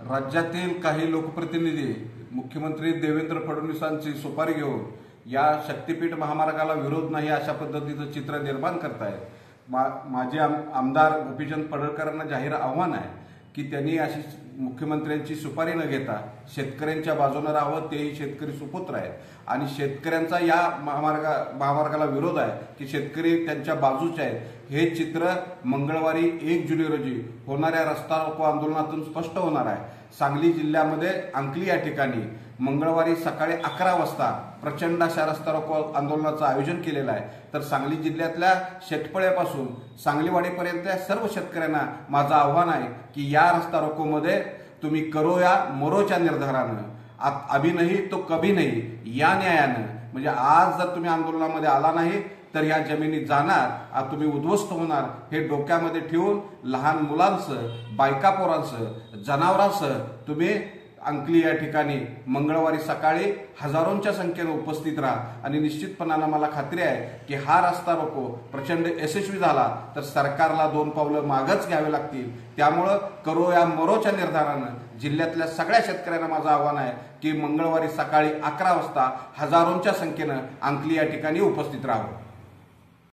राज्यातील काही लोकप्रतिनिधी मुख्यमंत्री देवेंद्र फडणवीसांची सुपारी घेऊन या शक्तीपीठ महामार्गाला विरोध नाही अशा पद्धतीचं चित्र निर्माण करतायत। माजी आमदार गोपीचंद पडळकरांना जाहीर आव्हान आहे की त्यांनी अशी मुख्यमंत्र्यांची सुपारी न घेता शेतकऱ्यांच्या बाजूने राहावं, तेही शेतकरी सुपुत्र आहेत आणि शेतकऱ्यांचा या महामार्गाला विरोध आहे की शेतकरी त्यांच्या बाजूचे आहेत, हे चित्र मंगळवारी 1 जुलै रोजी होणाऱ्या रस्ता रोको आंदोलनातून स्पष्ट होणार आहे। सांगली जिल्ह्यामध्ये अंकली या ठिकाणी मंगळवारी सकाळी 11 वाजता प्रचंड अशा रस्ता रोको आंदोलनाचं आयोजन केलेलं आहे। तर सांगली जिल्ह्यातल्या शेतपळ्यापासून सांगलीवाडीपर्यंत सर्व शेतकऱ्यांना माझं आव्हान आहे की या रस्ता रोकोमध्ये तुम्ही करो या मरोच्या निर्धारानं, अभी नहीं तो कभी नहीं या न्यायानं, म्हणजे आज जर तुम्ही आंदोलनामध्ये आला नाही तर या जमिनी जाणार, तुम्ही उद्ध्वस्त होणार, हे डोक्यामध्ये ठेवून लहान मुलांसह, बायका पोरांसह, जनावरांसह तुम्ही अंकली या ठिकाणी मंगळवारी सकाळी हजारोंच्या संख्येने उपस्थित राहा आणि निश्चितपणाने मला खात्री आहे की हा रस्ता रोको प्रचंड यशस्वी झाला तर सरकारला 2 पावलं मागच घ्यावे लागतील। त्यामुळे करो या मरोच्या निर्धारानं जिल्ह्यातल्या सगळ्या शेतकऱ्यांना माझं आव्हान आहे की मंगळवारी सकाळी 11 वाजता हजारोंच्या संख्येने अंकली या ठिकाणी उपस्थित राहावं।